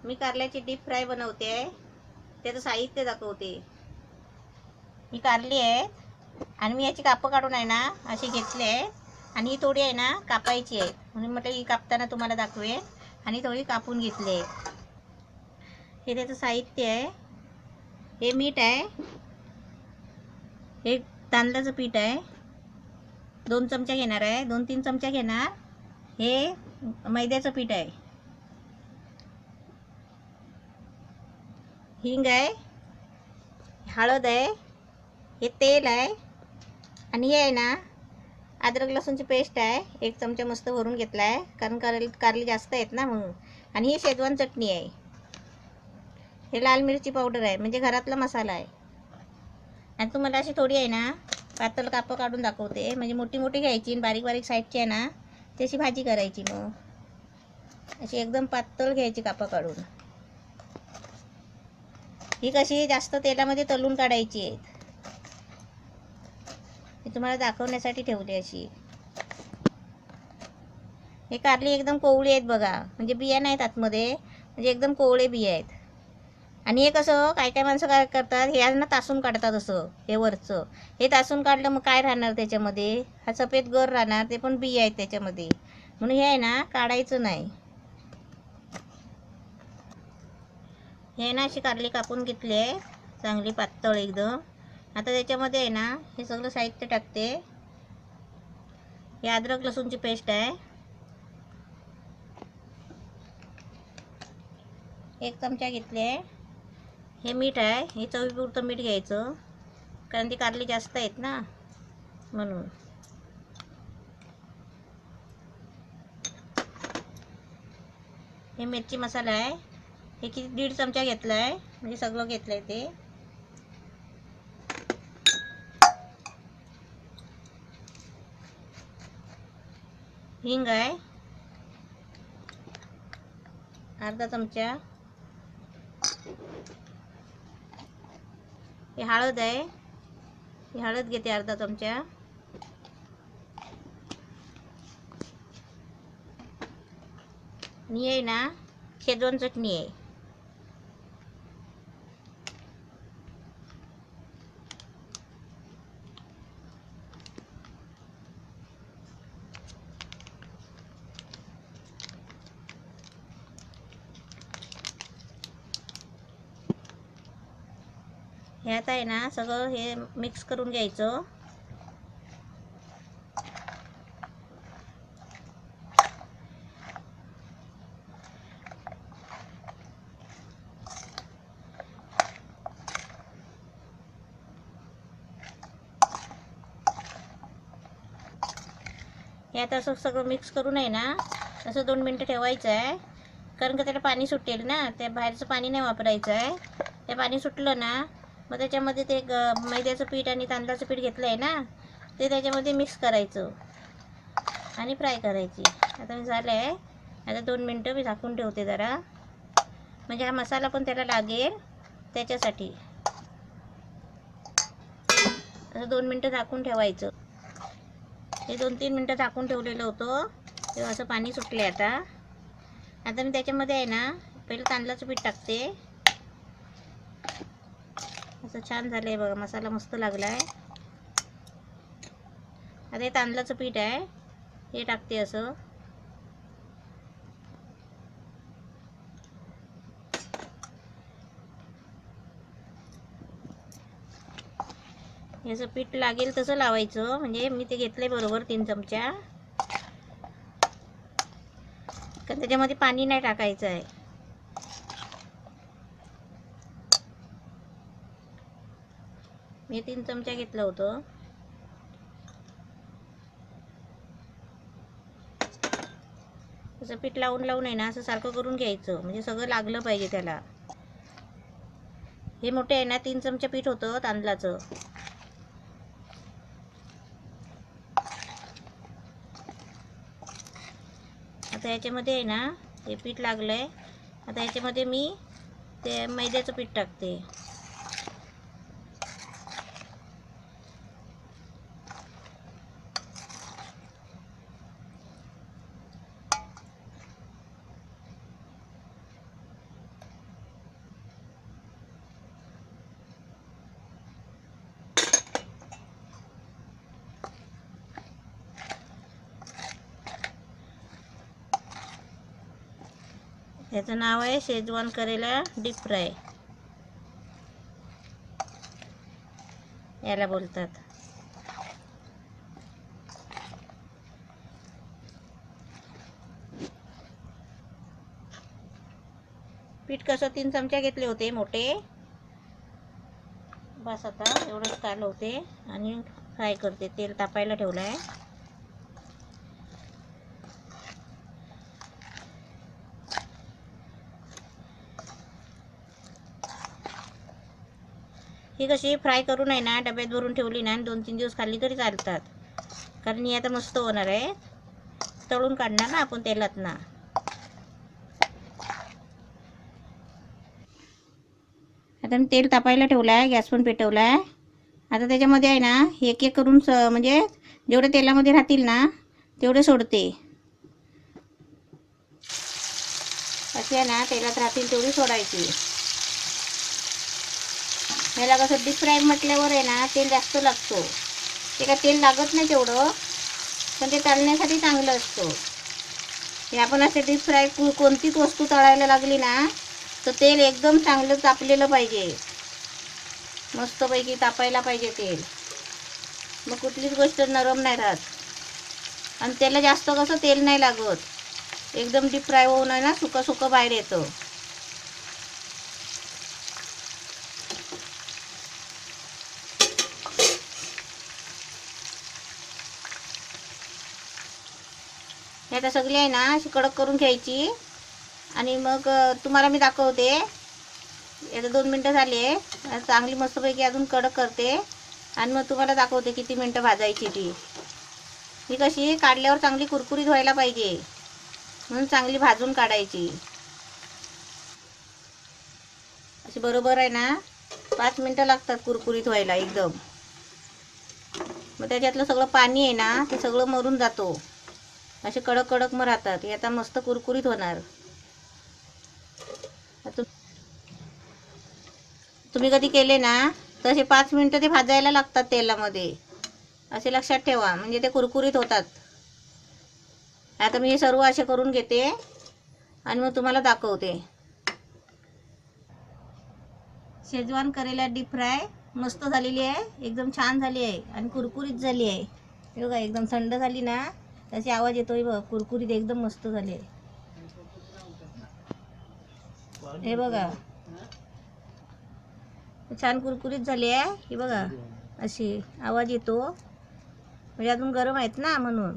मी कारल्याची deep fry बनवते आहे. त्याचं साहित्य दाखवते. ही कारली आहे आणि मी याची कापं काढून आहे ना अशी घेतली आहे आणि ही थोडी आहे ना कापायची आहे, म्हणून म्हटलं ही कापताना तुम्हाला दाखवेन. आणि थोडी कापून घेतली आहे. हे त्याचं साहित्य आहे. हे मीठ आहे, हे तांदळाचं पीठ आहे 2 चमचा घेणार आहे, 2-3 चमचा घेणार. हे मैद्याचं पीठ आहे, हिंग आहे, हळद आहे, हे तेल आहे आणि हे आहे ना अद्रक लसूणची पेस्ट आहे 1 चमचा मस्त भरून घेतला आहे, कारण कारली जास्त आहेत ना म्हणून. आणि ही शेजवान चटणी आहे. हे लाल मिरची पावडर आहे, म्हणजे घरातला मसाला आहे. आणि तुम्हाला अशी थोडी आहे ना पातळ कापं काढून दाखवते, म्हणजे मोठी मोठी घ्यायची आणि बारीक बारीक साईडची आहे ना त्याची भाजी करायची. मग अशी एकदम पातळ घ्यायची कापं काढून. ही कशी जास्त तेलामध्ये तळून काढायची आहे. हे तुम्हाला दाखवण्यासाठी ठेवली अशी. हे कारली एकदम कोवळी आहेत बघा, म्हणजे बिया नाहीत आतमध्ये, म्हणजे एकदम कोवळे बिया आहेत. आणि हे कसं काय काय माणसं काय करतात, हे ना तासून काढतात. असं हे वरचं हे तासून काढलं मग काय राहणार त्याच्यामध्ये, हा सफेद गर राहणार, ते पण बिया आहेत त्याच्यामध्ये, म्हणून हे आहे ना काढायचं नाही. हे ना अशी कारली कापून घेतली आहे चांगली पातळ एकदम. आता त्याच्यामध्ये आहे ना हे सगळं साहित्य टाकते. हे अद्रक लसूणची पेस्ट आहे 1 चमचा घेतली आहे. हे मीठ आहे, हे चवीपुरतं मीठ घ्यायचं, कारण ती कारली जास्त आहेत ना म्हणून. हे मिरची मसाला आहे, हे किती 1.5 चमचा घेतला आहे, म्हणजे सगळं घेतलं आहे ते. हिंग आहे अर्धा चमचा. हे हळद आहे, ही हळद घेते अर्धा चमचा. आणि आहे ना शेजवान चटणी आहे. हे आता आहे ना सगळं हे मिक्स करून घ्यायचं. हे आता असं सगळं मिक्स करून आहे ना असं 2 मिनटं ठेवायचं आहे, कारण का त्याला पाणी सुटेल ना, त्या बाहेरचं पाणी नाही वापरायचं आहे. ते पाणी सुटलं ना मग त्याच्यामध्ये ते मैद्याचं पीठ आणि तांदळाचं पीठ घेतलं आहे ना ते त्याच्यामध्ये मिक्स करायचं आणि फ्राय करायची. आता झालं आहे. आता 2 मिनटं मी झाकून ठेवते जरा, म्हणजे हा मसाला पण त्याला लागेल त्याच्यासाठी. आता 2 मिनटं झाकून ठेवायचं. हे 2-3 मिनटं झाकून ठेवलेलं होतं तेव्हा असं पाणी सुटले. आता मी त्याच्यामध्ये आहे ना पहिलं तांदळाचं पीठ टाकते. असं छान झालं आहे बघा, मसाला मस्त लागला आहे. आता हे तांदळाचं पीठ आहे हे टाकते असं. हे असं पीठ लागेल तसं लावायचं, म्हणजे मी ते घेतलंय बरोबर 3 चमचा, कारण त्याच्यामध्ये पाणी नाही टाकायचं आहे. मी 3 चमचा घेतलं होतं. असं पीठ लावून लावून आहे ना असं सारखं करून घ्यायचं, म्हणजे सगळं लागलं पाहिजे त्याला. हे मोठे आहे ना 3 चमचे पीठ होतं तांदळाचं. आता याच्यामध्ये आहे ना हे पीठ लागलंय. आता याच्यामध्ये मी ते मैद्याचं पीठ टाकते. याचं नाव आहे शेजवान करेला डीप फ्राय, याला बोलतात. पीठ कसं 3 चमचे घेतले होते मोठे. बस आता एवढंच कालवते आणि फ्राय करते. तेल तापायला ठेवलं आहे. ही कशी फ्राय करून आहे ना डब्यात भरून ठेवली ना 2-3 दिवस खाल्ली तरी चालतात, कारण ही आता मस्त होणार आहे. तळून काढणार ना आपण तेलात ना. आता मी तेल तापायला ठेवलं आहे, गॅस पण पेटवला आहे. आता त्याच्यामध्ये आहे ना एक एक करून म्हणजे जेवढे तेलामध्ये राहतील ना तेवढे सोडते. अशी आहे ना तेलात राहतील तेवढी सोडायची. ह्याला कसं डीप फ्राय म्हटल्यावर आहे ना तेल जास्त लागतो. ते काय तेल लागत नाही तेवढं, पण ते तळण्यासाठी चांगलं असतं. हे आपण असे डीप फ्राय कोणतीच वस्तू तळायला लागली ना तर तेल एकदम चांगलं तापलेलं पाहिजे. मस्तपैकी तापायला पाहिजे तेल, मग कुठलीच गोष्ट नरम नाही राहत. आणि त्याला जास्त कसं तेल नाही लागत, एकदम डीप फ्राय होऊन आहे ना सुकं सुकं बाहेर येतं. हे आता सगळी आहे ना अशी कडक करून घ्यायची. आणि मग तुम्हाला मी दाखवते. आता 2 मिनटं झाली आहे, चांगली मस्तपैकी अजून कडक करते आणि मग तुम्हाला दाखवते किती मिनटं भाजायची ती. ही कशी काढल्यावर चांगली कुरकुरीत व्हायला पाहिजे म्हणून चांगली भाजून काढायची. अशी बरोबर आहे ना 5 मिनटं लागतात कुरकुरीत व्हायला एकदम. मग त्याच्यातलं सगळं पाणी आहे ना ते सगळं मरून जातो. असे कडक कडक मग राहतात. हे आता मस्त कुरकुरीत होणार. तुम्ही कधी केले ना तर असे 5 मिनटं ते भाजायला लागतात तेलामध्ये, असे लक्षात ठेवा, म्हणजे ते कुरकुरीत होतात. आता मी हे सर्व असे करून घेते आणि मग तुम्हाला दाखवते. शेजवान करेला डीप फ्राय मस्त झालेली आहे, एकदम छान झाली आहे आणि कुरकुरीत झाली आहे. हे बघा एकदम थंड झाली ना त्याची आवाज येतोय बघ, कुरकुरीत एकदम मस्त झाली आहे. हे बघा छान कुरकुरीत झाली आहे. ही बघा अशी आवाज येतो, म्हणजे अजून गरम आहेत ना म्हणून.